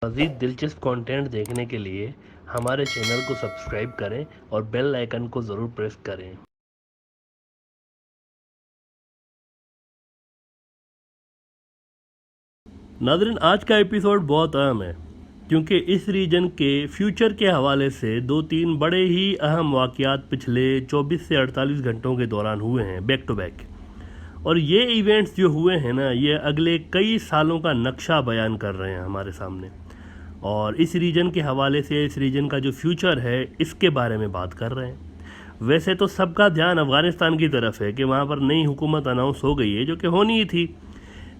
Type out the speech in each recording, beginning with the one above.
मज़ीद दिलचस्प कंटेंट देखने के लिए हमारे चैनल को सब्सक्राइब करें और बेल आइकन को ज़रूर प्रेस करें। नाज़रीन, आज का एपिसोड बहुत अहम है क्योंकि इस रीजन के फ्यूचर के हवाले से दो तीन बड़े ही अहम वाक़यात पिछले 24 से 48 घंटों के दौरान हुए हैं, बैक टू बैक। और ये इवेंट्स जो हुए हैं ना, ये अगले कई सालों का नक्शा बयान कर रहे हैं हमारे सामने। और इस रीजन के हवाले से इस रीजन का जो फ्यूचर है इसके बारे में बात कर रहे हैं। वैसे तो सबका ध्यान अफ़गानिस्तान की तरफ है कि वहाँ पर नई हुकूमत अनाउंस हो गई है, जो कि होनी ही थी।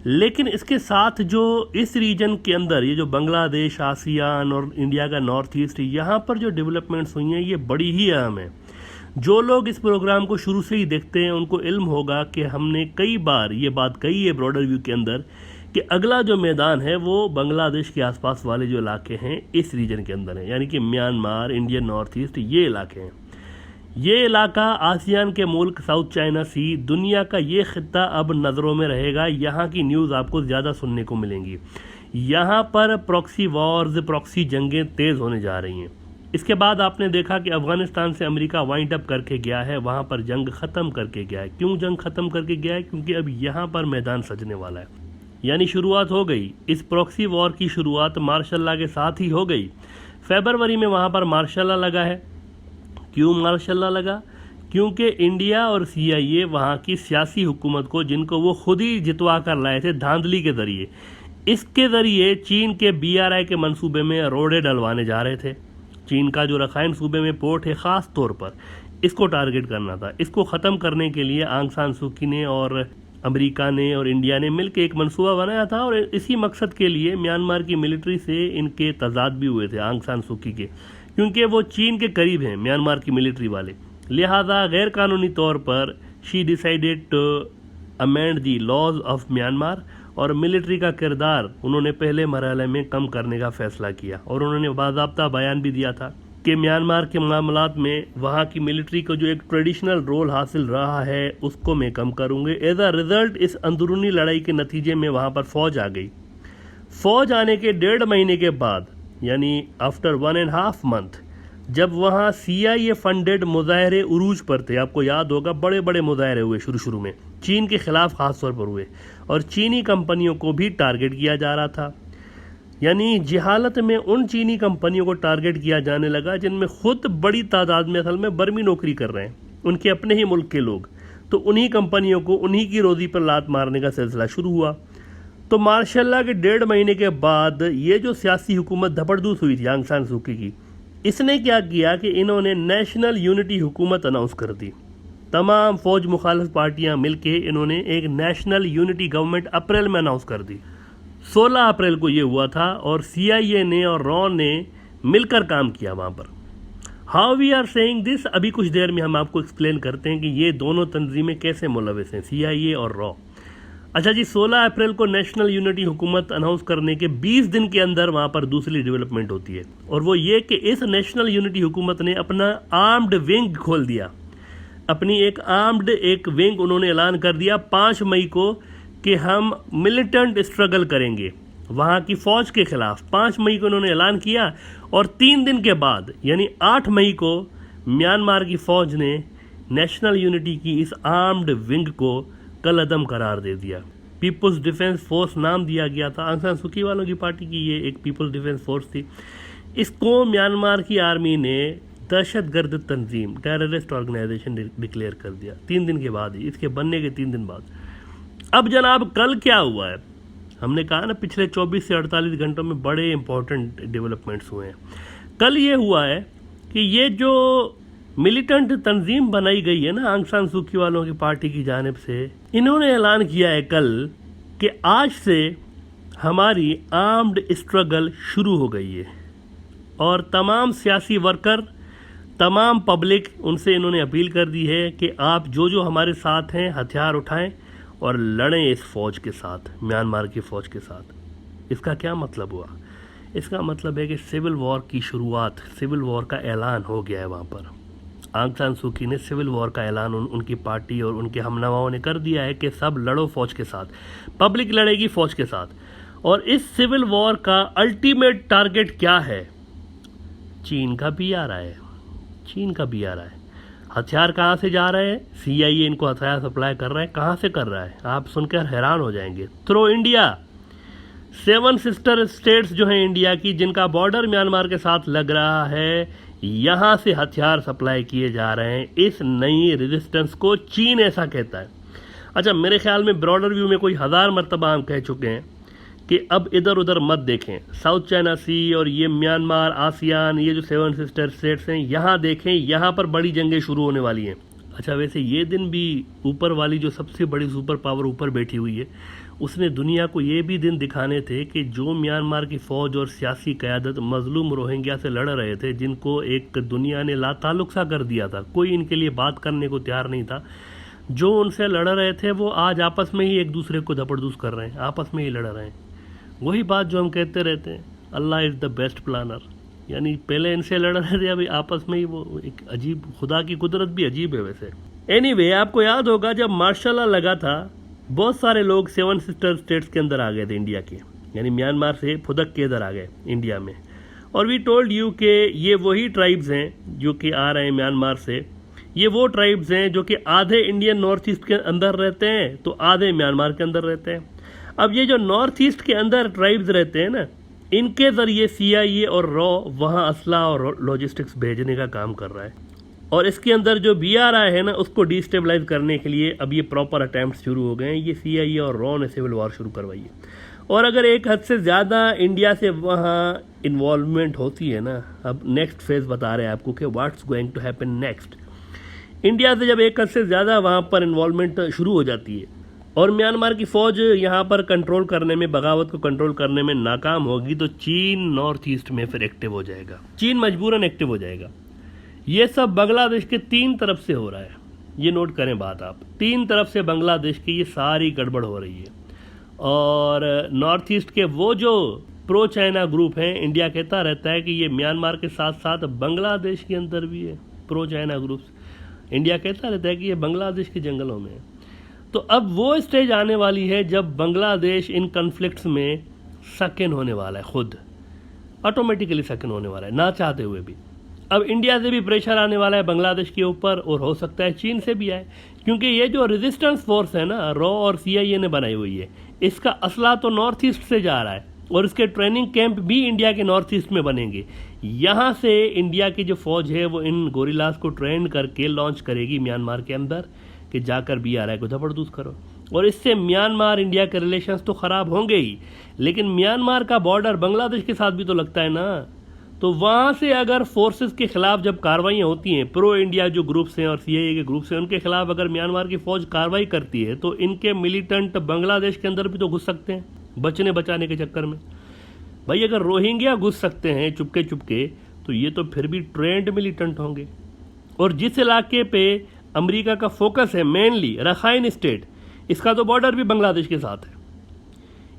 लेकिन इसके साथ जो इस रीजन के अंदर ये जो बांग्लादेश, आसियान और इंडिया का नॉर्थ ईस्ट, यहाँ पर जो डेवलपमेंट्स हुई हैं ये बड़ी ही अहम है। जो लोग इस प्रोग्राम को शुरू से ही देखते हैं उनको इल्म होगा कि हमने कई बार ये बात कही है ब्रॉडर व्यू के अंदर कि अगला जो मैदान है वो बांग्लादेश के आसपास वाले जो इलाके हैं इस रीजन के अंदर हैं, यानी कि म्यांमार, इंडियन नॉर्थ ईस्ट, ये इलाके हैं। ये इलाका आसियान के मुल्क, साउथ चाइना सी, दुनिया का ये ख़ित्ता अब नज़रों में रहेगा। यहाँ की न्यूज़ आपको ज़्यादा सुनने को मिलेंगी। यहाँ पर प्रॉक्सी वॉर्स, प्रॉक्सी जंगें तेज़ होने जा रही हैं। इसके बाद आपने देखा कि अफ़गानिस्तान से अमेरिका वाइंड अप करके गया है, वहाँ पर जंग ख़त्म करके गया है। क्यों जंग ख़त्म करके गया है? क्योंकि अब यहाँ पर मैदान सजने वाला है, यानी शुरुआत हो गई। इस प्रॉक्सी वॉर की शुरुआत मार्शल लॉ के साथ ही हो गई। फरवरी में वहाँ पर मार्शल लॉ लगा है। क्यों मार्शल लॉ लगा? क्योंकि इंडिया और CIA वहाँ की सियासी हुकूमत को, जिनको वो खुद ही जितवा कर लाए थे धांधली के ज़रिए, इसके ज़रिए चीन के BRI के मंसूबे में रोड़े डलवाने जा रहे थे। चीन का जो रखाइन सूबे में पोर्ट है, ख़ास तौर पर इसको टारगेट करना था। इसको ख़त्म करने के लिए आंग सान सू की ने और अमेरिका ने और इंडिया ने मिलकर एक मंसूबा बनाया था। और इसी मकसद के लिए म्यांमार की मिलिट्री से इनके तजाद भी हुए थे आंग सान सू की के, क्योंकि वो चीन के करीब हैं म्यांमार की मिलिट्री वाले। लिहाजा गैर कानूनी तौर पर she decided to amend the laws of Myanmar, और मिलिट्री का किरदार उन्होंने पहले मरहले में कम करने का फ़ैसला किया। और उन्होंने बाज़ाब्ता बयान भी दिया था कि म्यांमार के मामलात में वहाँ की मिलिट्री को जो एक ट्रेडिशनल रोल हासिल रहा है उसको मैं कम करूँगी। एज अ रिज़ल्ट इस अंदरूनी लड़ाई के नतीजे में वहाँ पर फ़ौज आ गई। फ़ौज आने के 1.5 महीने के बाद, यानी आफ्टर 1.5 मंथ, जब वहाँ CIA फंडेड मुजाहरे उरूज पर थे, आपको याद होगा बड़े बड़े मुजाहरे हुए शुरू में, चीन के ख़िलाफ़ ख़ास तौर पर हुए, और चीनी कंपनियों को भी टारगेट किया जा रहा था। यानी जहालत में उन चीनी कंपनियों को टारगेट किया जाने लगा जिनमें खुद बड़ी तादाद में असल में बर्मी नौकरी कर रहे हैं, उनके अपने ही मुल्क के लोग। तो उन्हीं कंपनियों को उन्हीं की रोज़ी पर लात मारने का सिलसिला शुरू हुआ। तो मार्शल लॉ के 1.5 महीने के बाद ये जो सियासी हुकूमत धपड़धूस हुई थी आंग सान सू की, इसने क्या किया कि इन्होंने नेशनल यूनिटी हुकूमत अनाउंस कर दी। तमाम फ़ौज मुखालिफ पार्टियां मिलके इन्होंने एक नेशनल यूनिटी गवर्नमेंट अप्रैल में अनाउंस कर दी। 16 अप्रैल को ये हुआ था, और CIA ने और रॉ ने मिलकर काम किया वहाँ पर। How we are saying this, अभी कुछ देर में हम आपको एक्सप्लेन करते हैं कि ये दोनों तंजीमें कैसे मुलविस हैं, CIA और रॉ। अच्छा जी, 16 अप्रैल को नेशनल यूनिटी हुकूमत अनाउंस करने के 20 दिन के अंदर वहाँ पर दूसरी डेवलपमेंट होती है, और वो ये कि इस नेशनल यूनिटी हुकूमत ने अपना आर्म्ड विंग खोल दिया। अपनी एक आर्म्ड एक विंग उन्होंने ऐलान कर दिया 5 मई को कि हम मिलिटेंट स्ट्रगल करेंगे वहाँ की फ़ौज के ख़िलाफ़। 5 मई को उन्होंने ऐलान किया, और 3 दिन के बाद यानी 8 मई को म्यांमार की फ़ौज ने नेशनल यूनिटी की इस आर्म्ड विंग को कलअदम करार दे दिया। पीपल्स डिफेंस फोर्स नाम दिया गया था। आंग सान सू की वालों की पार्टी की ये एक पीपल्स डिफेंस फोर्स थी। इसको म्यांमार की आर्मी ने दहशतगर्द तंजीम, टेररिस्ट ऑर्गेनाइजेशन डिक्लेयर कर दिया 3 दिन के बाद ही, इसके बनने के 3 दिन बाद। अब जनाब कल क्या हुआ है? हमने कहा ना पिछले 24 से 48 घंटों में बड़े इंपॉर्टेंट डेवलपमेंट्स हुए हैं। कल ये हुआ है कि ये जो मिलिटेंट तंजीम बनाई गई है ना आंग सान सू की वालों की पार्टी की जानिब से, इन्होंने ऐलान किया है कल कि आज से हमारी आर्म्ड स्ट्रगल शुरू हो गई है। और तमाम सियासी वर्कर, तमाम पब्लिक, उनसे इन्होंने अपील कर दी है कि आप जो हमारे साथ हैं हथियार उठाएं और लड़ें इस फ़ौज के साथ, म्यांमार की फ़ौज के साथ। इसका क्या मतलब हुआ? इसका मतलब है कि सिविल वॉर की शुरुआत, सिविल वॉर का ऐलान हो गया है वहाँ पर। आंग सान सू की ने सिविल वॉर का ऐलान उनकी पार्टी और उनके हमनवाओं ने कर दिया है कि सब लड़ो फ़ौज के साथ, पब्लिक लड़ेगी फ़ौज के साथ। और इस सिविल वॉर का अल्टीमेट टारगेट क्या है? चीन का भी आ रहा है, चीन का भी आ रहा है। हथियार कहाँ से जा रहे हैं? CIA इनको हथियार सप्लाई कर रहा है। कहाँ से कर रहा है? आप सुनकर हैरान हो जाएंगे। Through India. 7 सिस्टर स्टेट्स जो हैं इंडिया की, जिनका बॉर्डर म्यांमार के साथ लग रहा है, यहाँ से हथियार सप्लाई किए जा रहे हैं इस नई रेजिस्टेंस को। चीन ऐसा कहता है। अच्छा, मेरे ख्याल में ब्रॉडर व्यू में कोई 1000 मरतबा हम कह चुके हैं कि अब इधर उधर मत देखें। साउथ चाइना सी और ये म्यांमार, आसियान, ये जो 7 सिस्टर स्टेट्स हैं, यहाँ देखें, यहाँ पर बड़ी जंगें शुरू होने वाली हैं। अच्छा, वैसे ये दिन भी ऊपर वाली जो सबसे बड़ी सुपर पावर ऊपर बैठी हुई है, उसने दुनिया को ये भी दिन दिखाने थे कि जो म्यांमार की फ़ौज और सियासी क़यादत मजलूम रोहिंग्या से लड़ रहे थे, जिनको एक दुनिया ने लाताल्लुक़ सा कर दिया था, कोई इनके लिए बात करने को तैयार नहीं था, जो उनसे लड़ रहे थे वो आज आपस में ही एक दूसरे को धपड़धूस कर रहे हैं, आपस में ही लड़ रहे हैं। वही बात जो हम कहते रहते हैं, अल्लाह इज़ द बेस्ट प्लानर। यानी पहले इनसे लड़ रहे थे, अभी आपस में ही वो एक अजीब, खुदा की कुदरत भी अजीब है वैसे। एनीवे, आपको याद होगा जब मार्शल लॉ लगा था, बहुत सारे लोग 7 सिस्टर स्टेट्स के अंदर आ गए थे इंडिया के, यानी म्यांमार से फुदक के इधर आ गए इंडिया में। और वी टोल्ड यू कि ये वही ट्राइब्स हैं जो कि आ रहे हैं म्यांमार से। ये वो ट्राइब्स हैं जो कि आधे इंडियन नॉर्थ ईस्ट के अंदर रहते हैं तो आधे म्यांमार के अंदर रहते हैं। अब ये जो नॉर्थ ईस्ट के अंदर ट्राइब्स रहते हैं ना, इनके ज़रिए CIA और रॉ वहाँ असला और लॉजिस्टिक्स भेजने का काम कर रहा है। और इसके अंदर जो BRI है ना, उसको डिस्टेबलाइज करने के लिए अब ये प्रॉपर अटैम्प्ट शुरू हो गए हैं। ये CIA और रॉ ने सिविल वॉर शुरू करवाई है। और अगर एक हद से ज़्यादा इंडिया से वहाँ इन्वॉल्वमेंट होती है ना, अब नेक्स्ट फेज़ बता रहे हैं आपको कि what's going to happen next. India से जब एक हद से ज़्यादा वहाँ पर इन्वॉल्वमेंट शुरू हो जाती है और म्यांमार की फ़ौज यहाँ पर कंट्रोल करने में, बगावत को कंट्रोल करने में नाकाम होगी, तो चीन नॉर्थ ईस्ट में फिर एक्टिव हो जाएगा। चीन मजबूरन एक्टिव हो जाएगा। ये सब बांग्लादेश के 3 तरफ से हो रहा है। ये नोट करें बात आप, 3 तरफ से बांग्लादेश की ये सारी गड़बड़ हो रही है। और नॉर्थ ईस्ट के वो जो प्रो चाइना ग्रुप हैं, इंडिया कहता रहता है कि ये म्यांमार के साथ साथ बांग्लादेश के अंदर भी है प्रो चाइना ग्रुप्स। इंडिया कहता रहता है कि ये बांग्लादेश के जंगलों में है। तो अब वो स्टेज आने वाली है जब बांग्लादेश इन कन्फ्लिक्ट्स में सकिन होने वाला है, खुद ऑटोमेटिकली सकिन होने वाला है, ना चाहते हुए भी। अब इंडिया से भी प्रेशर आने वाला है बांग्लादेश के ऊपर, और हो सकता है चीन से भी आए, क्योंकि ये जो रेजिस्टेंस फोर्स है ना, रॉ और CIA ने बनाई हुई है, इसका असला तो नॉर्थ ईस्ट से जा रहा है और इसके ट्रेनिंग कैंप भी इंडिया के नॉर्थ ईस्ट में बनेंगे। यहाँ से इंडिया की जो फौज है वो इन गोरिल्लास को ट्रेन करके लॉन्च करेगी म्यांमार के अंदर कि जाकर BRI को जबरदूस करो। और इससे म्यांमार इंडिया के रिलेशंस तो ख़राब होंगे ही, लेकिन म्यांमार का बॉर्डर बांग्लादेश के साथ भी तो लगता है ना। तो वहाँ से अगर फोर्सेस के खिलाफ जब कार्रवाइयाँ होती हैं, प्रो इंडिया जो ग्रुप्स हैं और CIA के ग्रुप्स हैं, उनके खिलाफ अगर म्यांमार की फ़ौज कार्रवाई करती है तो इनके मिलिटेंट बांग्लादेश के अंदर भी तो घुस सकते हैं बचने बचाने के चक्कर में। भाई अगर रोहिंग्या घुस सकते हैं चुपके चुपके, तो ये तो फिर भी ट्रेंड मिलिटेंट होंगे। और जिस इलाके पे अमेरिका का फोकस है मेनली, रखाइन स्टेट, इसका तो बॉर्डर भी बांग्लादेश के साथ है,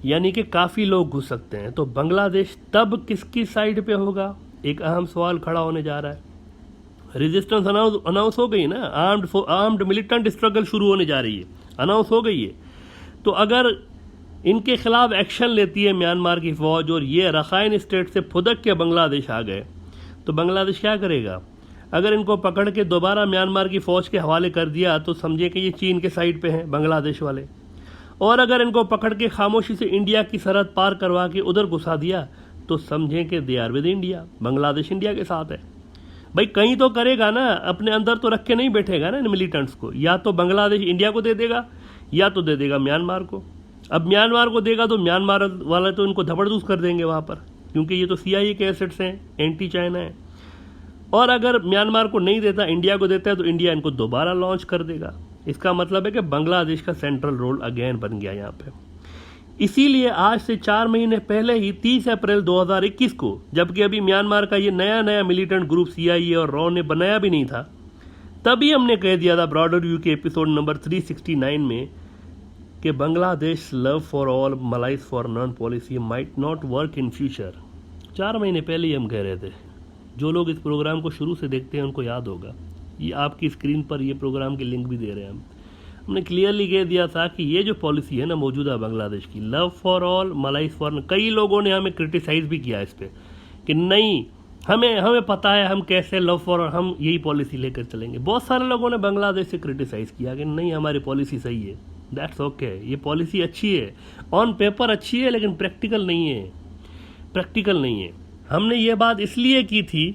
यानी कि काफ़ी लोग घुस सकते हैं। तो बांग्लादेश तब किसकी साइड पे होगा, एक अहम सवाल खड़ा होने जा रहा है। रेजिस्टेंस अनाउंस हो गई ना, आर्म्ड मिलिटेंट स्ट्रगल शुरू होने जा रही है, अनाउंस हो गई है। तो अगर इनके खिलाफ एक्शन लेती है म्यांमार की फ़ौज और ये रखाइन स्टेट से फुदक के बांग्लादेश आ गए, तो बांग्लादेश क्या करेगा? अगर इनको पकड़ के दोबारा म्यांमार की फ़ौज के हवाले कर दिया तो समझे कि ये चीन के साइड पे हैं बांग्लादेश वाले। और अगर इनको पकड़ के खामोशी से इंडिया की सरहद पार करवा के उधर घुसा दिया तो समझें कि they are with India, Bangladesh India के साथ है। भाई कहीं तो करेगा ना, अपने अंदर तो रख के नहीं बैठेगा ना इन मिलिटेंट्स को। या तो बांग्लादेश इंडिया को दे देगा या तो दे देगा म्यांमार को। अब म्यांमार को देगा तो म्यांमार वाले तो इनको धबड़धूस कर देंगे वहाँ पर, क्योंकि ये तो CIA के एसेट्स हैं, एंटी चाइना है। और अगर म्यांमार को नहीं देता, इंडिया को देता है, तो इंडिया इनको दोबारा लॉन्च कर देगा। इसका मतलब है कि बांग्लादेश का सेंट्रल रोल अगेन बन गया यहाँ पे। इसीलिए आज से 4 महीने पहले ही 30 अप्रैल 2021 को, जबकि अभी म्यांमार का ये नया मिलिटेंट ग्रुप CIA और रॉ ने बनाया भी नहीं था, तभी हमने कह दिया था ब्रॉडर व्यू के एपिसोड नंबर 369 में कि Bangladesh love for all malice for none policy might not work in future. 4 महीने पहले ही हम कह रहे थे। जो लोग इस प्रोग्राम को शुरू से देखते हैं उनको याद होगा, ये आपकी स्क्रीन पर ये प्रोग्राम के लिंक भी दे रहे हैं हम। हमने क्लियरली कह दिया था कि ये जो पॉलिसी है ना मौजूदा बांग्लादेश की, love for all malice for, कई लोगों ने हमें क्रिटिसाइज़ भी किया इस पर कि नहीं हमें पता है हम कैसे लव फॉर, हम यही पॉलिसी लेकर चलेंगे। बहुत सारे लोगों ने बांग्लादेश से क्रिटिसाइज़ किया कि नहीं हमारी पॉलिसी सही है, दैट्स ओके, ये पॉलिसी अच्छी है, ऑन पेपर अच्छी है, लेकिन प्रैक्टिकल नहीं है। हमने ये बात इसलिए की थी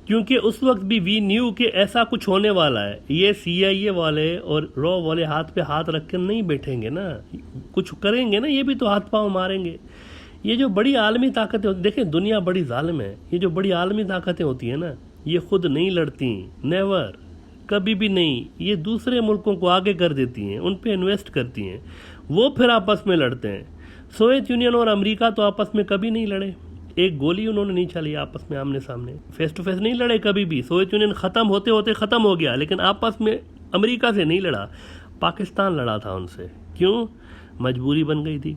क्योंकि उस वक्त भी वी न्यू कि ऐसा कुछ होने वाला है। ये CIA वाले और रॉ वाले हाथ पे हाथ रख कर नहीं बैठेंगे ना, कुछ करेंगे ना, ये भी तो हाथ पांव मारेंगे। ये जो बड़ी आलमी ताकतें होती, देखें दुनिया बड़ी जालिम है, ये जो बड़ी आलमी ताकतें होती हैं ना, ये खुद नहीं लड़ती, नेवर, कभी भी नहीं। ये दूसरे मुल्कों को आगे कर देती हैं, उन पे इन्वेस्ट करती हैं, वो फिर आपस में लड़ते हैं। सोवियत यूनियन और अमेरिका तो आपस में कभी नहीं लड़े, एक गोली उन्होंने नहीं चली आपस में आमने सामने, फेस टू फेस नहीं लड़े कभी भी। सोवियत यूनियन ख़त्म होते होते ख़त्म हो गया, लेकिन आपस में अमेरिका से नहीं लड़ा, पाकिस्तान लड़ा था उनसे। क्यों? मजबूरी बन गई थी।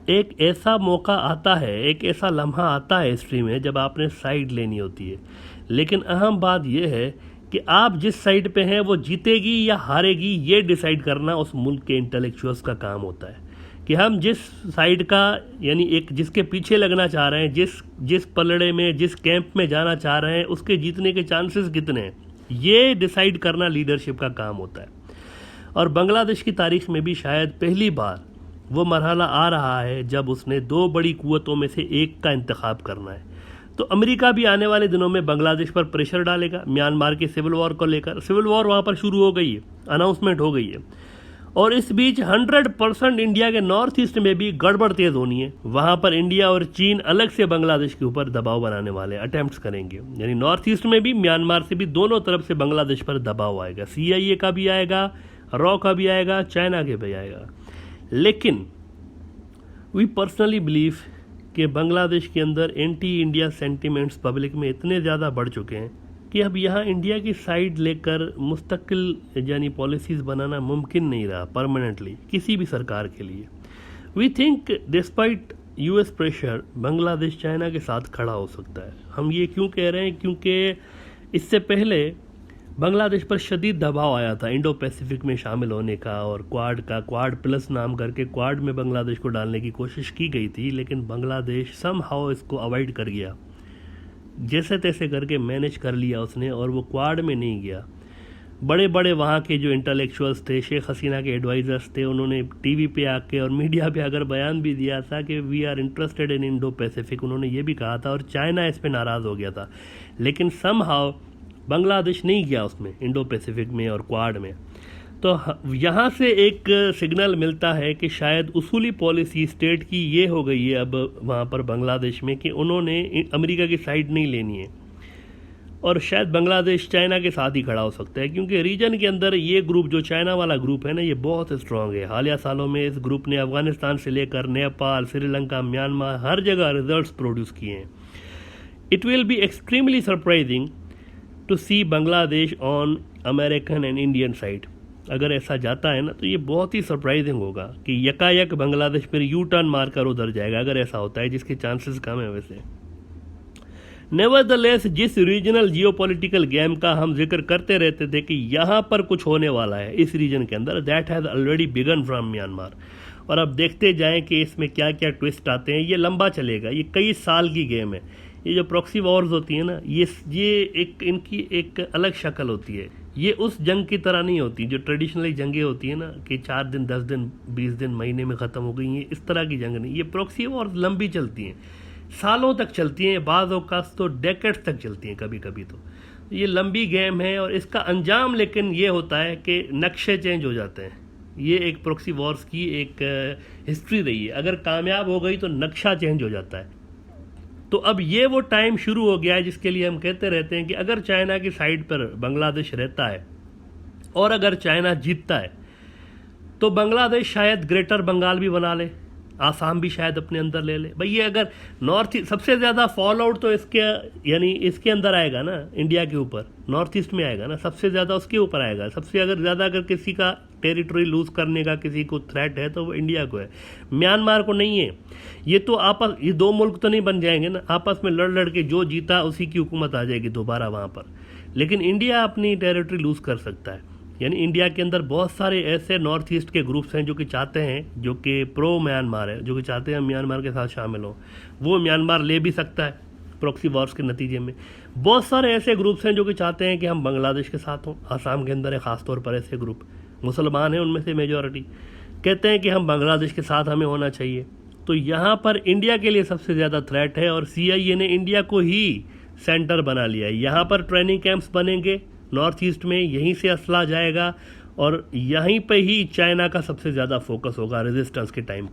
एक ऐसा मौका आता है, एक ऐसा लम्हा आता है हिस्ट्री में जब आपने साइड लेनी होती है। लेकिन अहम बात यह है कि आप जिस साइड पे हैं वो जीतेगी या हारेगी, ये डिसाइड करना उस मुल्क के इंटेलेक्चुअल्स का काम होता है कि हम जिस साइड का, यानी एक जिसके पीछे लगना चाह रहे हैं, जिस पलड़े में, जिस कैंप में जाना चाह रहे हैं, उसके जीतने के चांसेस कितने हैं, ये डिसाइड करना लीडरशिप का काम होता है। और बांग्लादेश की तारीख में भी शायद पहली बार वो मरहला आ रहा है जब उसने दो बड़ी कुव्वतों में से एक का इंतखाब करना है। तो अमेरिका भी आने वाले दिनों में बांग्लादेश पर प्रेशर डालेगा म्यांमार के सिविल वॉर को लेकर। सिविल वॉर वहाँ पर शुरू हो गई है, अनाउंसमेंट हो गई है। और इस बीच 100% इंडिया के नॉर्थ ईस्ट में भी गड़बड़ तेज़ होनी है। वहाँ पर इंडिया और चीन अलग से बांग्लादेश के ऊपर दबाव बनाने वाले अटेम्प्ट्स करेंगे, यानी नॉर्थ ईस्ट में भी, म्यांमार से भी, दोनों तरफ से बांग्लादेश पर दबाव आएगा। CIA का भी आएगा, रॉ का भी आएगा, चाइना के भी आएगा। लेकिन वी पर्सनली बिलीव कि बांग्लादेश के अंदर एंटी इंडिया सेंटिमेंट्स पब्लिक में इतने ज़्यादा बढ़ चुके हैं कि अब यहाँ इंडिया की साइड लेकर मुस्तकिल यानी पॉलिसीज़ बनाना मुमकिन नहीं रहा परमानेंटली किसी भी सरकार के लिए। We think despite US pressure Bangladesh China के साथ खड़ा हो सकता है। हम ये क्यों कह रहे हैं? क्योंकि इससे पहले बांग्लादेश पर शदीद दबाव आया था इंडो पैसिफिक में शामिल होने का, और क्वाड प्लस नाम करके क्वाड में बांग्लादेश को डालने की कोशिश की गई थी, लेकिन बांग्लादेश समहाउ इसको अवॉइड कर गया, जैसे तैसे करके मैनेज कर लिया उसने, और वो क्वाड में नहीं गया। बड़े बड़े वहाँ के जो इंटेलेक्चुअल्स थे, शेख हसीना के एडवाइज़र्स थे, उन्होंने TV पे आके और मीडिया पे अगर बयान भी दिया था कि we are interested in Indo Pacific, उन्होंने ये भी कहा था, और चाइना इस पर नाराज़ हो गया था। लेकिन समहाउ बांग्लादेश नहीं गया उसमें, इंडो पैसिफिक में और क्वाड में। तो यहाँ से एक सिग्नल मिलता है कि शायद उसूली पॉलिसी स्टेट की ये हो गई है अब वहाँ पर बांग्लादेश में कि उन्होंने अमेरिका की साइड नहीं लेनी है, और शायद बांग्लादेश चाइना के साथ ही खड़ा हो सकता है, क्योंकि रीजन के अंदर ये ग्रुप, जो चाइना वाला ग्रुप है ना, ये बहुत स्ट्रांग है। हालिया सालों में इस ग्रुप ने अफगानिस्तान से लेकर नेपाल, श्रीलंका, म्यांमार, हर जगह रिजल्ट्स प्रोड्यूस किए हैं। It will be extremely surprising to see Bangladesh on American and Indian side. अगर ऐसा जाता है ना तो ये बहुत ही सरप्राइजिंग होगा कि यकायक बांग्लादेश फिर यू टर्न मारकर उधर जाएगा, अगर ऐसा होता है, जिसके चांसेस कम है वैसे। नेवरदलेस, जिस रीजनल जियोपॉलिटिकल गेम का हम जिक्र करते रहते थे कि यहाँ पर कुछ होने वाला है इस रीजन के अंदर, that has already begun from Myanmar. और अब देखते जाएं कि इसमें क्या क्या ट्विस्ट आते हैं। ये लंबा चलेगा, ये कई साल की गेम है। ये जो प्रॉक्सी वॉर्स होती है ना, ये एक इनकी एक अलग शक्ल होती है। ये उस जंग की तरह नहीं होती जो ट्रेडिशनली जंगें होती है ना, कि 4 दिन, 10 दिन, 20 दिन, महीने में ख़त्म हो गई हैं। इस तरह की जंग नहीं, ये प्रॉक्सी वॉर्स लंबी चलती हैं, सालों तक चलती हैं, बाज़ औक़ात तो डेकेड्स तक चलती हैं कभी कभी। तो ये लंबी गेम है, और इसका अंजाम लेकिन ये होता है कि नक्शे चेंज हो जाते हैं। ये एक प्रॉक्सी वॉर्स की एक हिस्ट्री रही है। अगर कामयाब हो गई तो नक्शा चेंज हो जाता है। तो अब ये वो टाइम शुरू हो गया है जिसके लिए हम कहते रहते हैं कि अगर चाइना की साइड पर बांग्लादेश रहता है और अगर चाइना जीतता है तो बांग्लादेश शायद ग्रेटर बंगाल भी बना ले, आसाम भी शायद अपने अंदर ले ले। भाई ये अगर नॉर्थ ईस्ट, सबसे ज़्यादा फॉल आउट तो इसके यानी इसके अंदर आएगा ना, इंडिया के ऊपर, नॉर्थ ईस्ट में आएगा ना, सबसे ज़्यादा उसके ऊपर आएगा। सबसे अगर ज़्यादा अगर किसी का टेरिटरी लूज़ करने का किसी को थ्रेट है तो वो इंडिया को है, म्यांमार को नहीं है। ये तो आपस, ये दो मुल्क तो नहीं बन जाएंगे ना, आपस में लड़ लड़ के जो जीता उसी की हुकूमत आ जाएगी दोबारा वहाँ पर। लेकिन इंडिया अपनी टेरिटरी लूज़ कर सकता है। यानी इंडिया के अंदर बहुत सारे ऐसे नॉर्थ ईस्ट के ग्रुप्स हैं जो कि चाहते हैं, जो कि प्रो म्यांमार है, जो कि चाहते हैं म्यांमार के साथ शामिल हो। वो म्यांमार ले भी सकता है प्रॉक्सी वॉर्स के नतीजे में। बहुत सारे ऐसे ग्रुप्स हैं जो कि चाहते हैं कि हम बांग्लादेश के साथ हों। आसाम के अंदर है ख़ासतौर पर ऐसे ग्रुप, मुसलमान हैं उनमें से मेजॉरिटी, कहते हैं कि हम बांग्लादेश के साथ हमें होना चाहिए। तो यहाँ पर इंडिया के लिए सबसे ज़्यादा थ्रेट है और CIA ने इंडिया को ही सेंटर बना लिया है। यहाँ पर ट्रेनिंग कैंप्स बनेंगे नॉर्थ ईस्ट में, यहीं से असला जाएगा और यहीं पे ही चाइना का सबसे ज़्यादा फोकस होगा रेजिस्टेंस के टाइम।